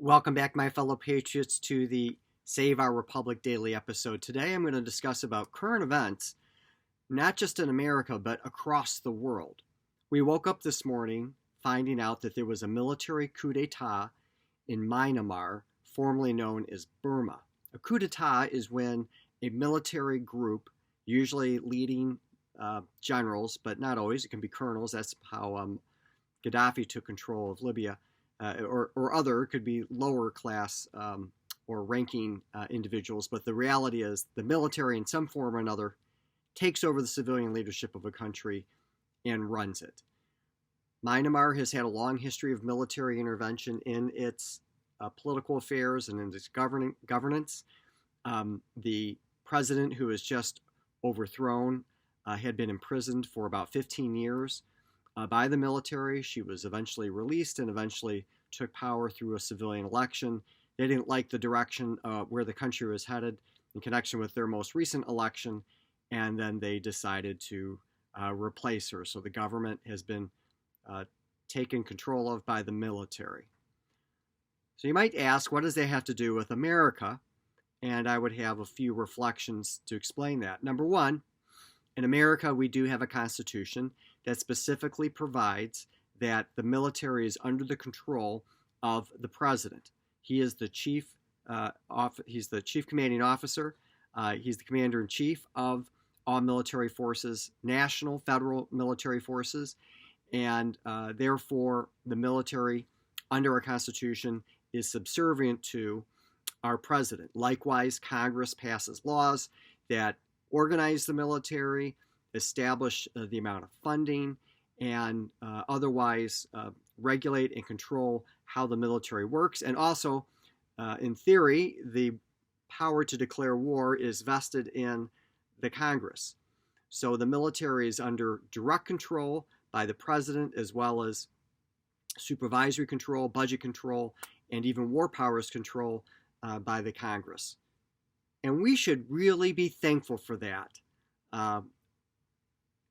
Welcome back, my fellow patriots, to the Save Our Republic Daily episode. Today I'm going to discuss about current events, not just in America, but across the world. We woke up this morning finding out that there was a military coup d'etat in Mynamar, formerly known as Burma. A coup d'etat is when a military group, usually leading generals, but not always, it can be colonels. That's how Gaddafi took control of Libya. Or other could be lower class or ranking individuals, but the reality is the military in some form or another takes over the civilian leadership of a country and runs it. Myanmar has had a long history of military intervention in its political affairs and in its governance. The president who was just overthrown had been imprisoned for about 15 years by the military. She was eventually released and eventually took power through a civilian election. They didn't like the direction where the country was headed in connection with their most recent election, and then they decided to replace her. So the government has been taken control of by the military. So you might ask, what does that have to do with America? And I would have a few reflections to explain that. Number one, in America, we do have a constitution that specifically provides that the military is under the control of the president. He is the chief. He's the chief commanding officer. He's the commander in chief of all military forces, national, federal military forces, and therefore the military, under our constitution, is subservient to our president. Likewise, Congress passes laws that organize the military, establish the amount of funding, and otherwise regulate and control how the military works. And also, in theory, the power to declare war is vested in the Congress. So the military is under direct control by the president, as well as supervisory control, budget control, and even war powers control by the Congress. And we should really be thankful for that.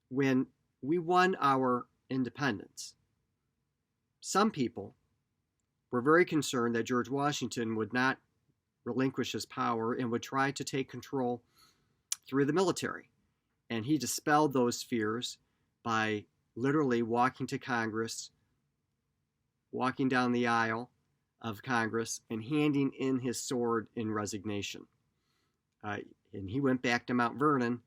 When we won our independence, some people were very concerned that George Washington would not relinquish his power and would try to take control through the military. And he dispelled those fears by literally walking to Congress, walking down the aisle of Congress, and handing in his sword in resignation. And he went back to Mount Vernon,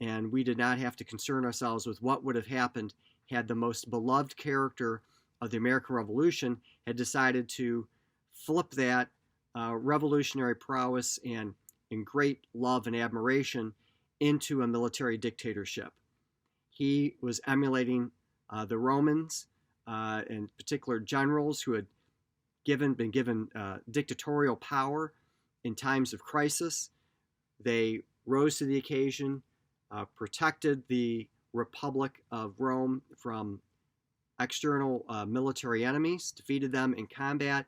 and we did not have to concern ourselves with what would have happened had the most beloved character of the American Revolution had decided to flip that revolutionary prowess and great love and admiration into a military dictatorship. He was emulating the Romans, in particular generals who had been given dictatorial power in times of crisis. They rose to the occasion, protected the Republic of Rome from external military enemies, defeated them in combat,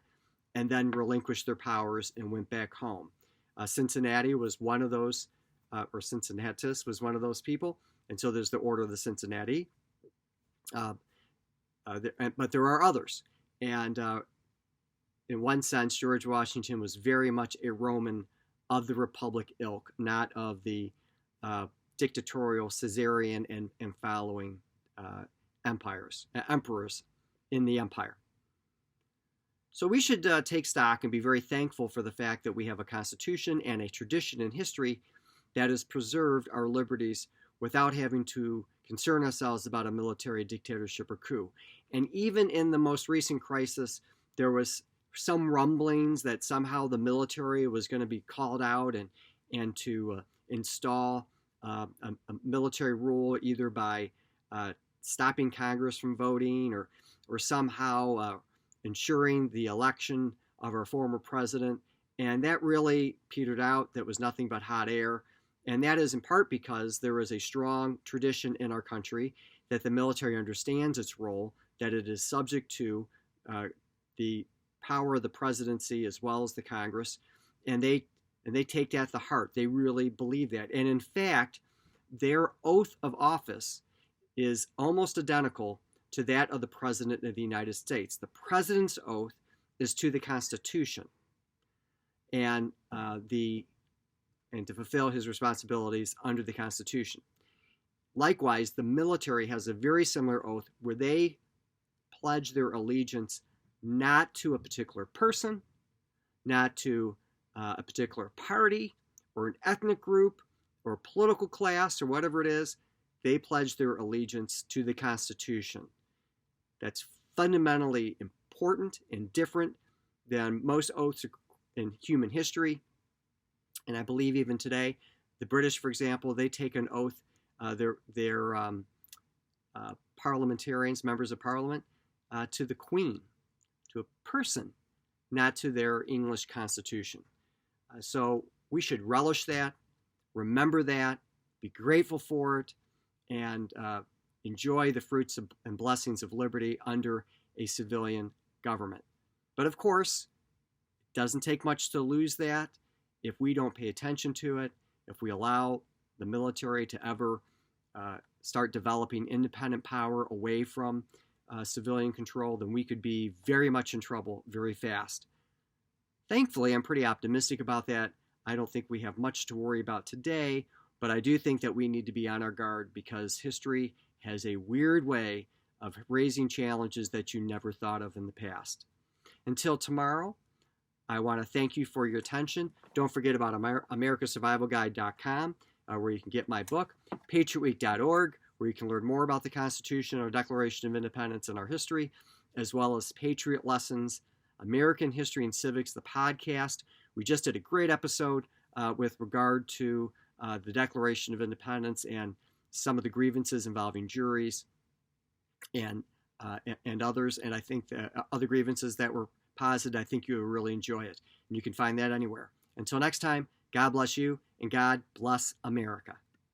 and then relinquished their powers and went back home. Cincinnati was one of those, or Cincinnatus was one of those people, and so there's the Order of the Cincinnati. But there are others, and in one sense, George Washington was very much a Roman of the Republic ilk, not of the dictatorial Caesarian and following emperors in the empire. So we should take stock and be very thankful for the fact that we have a constitution and a tradition in history that has preserved our liberties without having to concern ourselves about a military dictatorship or coup. And even in the most recent crisis, there was some rumblings that somehow the military was going to be called out and to install a military rule, either by stopping Congress from voting or somehow ensuring the election of our former president. And that really petered out. That was nothing but hot air. And that is in part because there is a strong tradition in our country that the military understands its role, that it is subject to the power of the presidency as well as the Congress, and they take that to heart. They really believe that. And in fact, their oath of office is almost identical to that of the President of the United States. The President's oath is to the Constitution and to fulfill his responsibilities under the Constitution. Likewise, the military has a very similar oath where they pledge their allegiance not to a particular person, not to a particular party or an ethnic group or political class or whatever it is. They pledge their allegiance to the Constitution. That's fundamentally important and different than most oaths in human history. And I believe even today, the British, for example, they take an oath, their parliamentarians, members of parliament, to the Queen, to a person, not to their English Constitution. So we should relish that, remember that, be grateful for it, and enjoy the fruits and blessings of liberty under a civilian government. But of course, it doesn't take much to lose that if we don't pay attention to it, if we allow the military to ever start developing independent power away from civilian control, then we could be very much in trouble very fast. Thankfully, I'm pretty optimistic about that. I don't think we have much to worry about today, but I do think that we need to be on our guard because history has a weird way of raising challenges that you never thought of in the past. Until tomorrow, I want to thank you for your attention. Don't forget about AmericaSurvivalGuide.com, where you can get my book, patriotweek.org, where you can learn more about the Constitution, our Declaration of Independence, and our history, as well as Patriot Lessons, American History and Civics, the podcast. We just did a great episode with regard to the Declaration of Independence and some of the grievances involving juries and others. And I think the other grievances that were posited, I think you will really enjoy it. And you can find that anywhere. Until next time, God bless you and God bless America.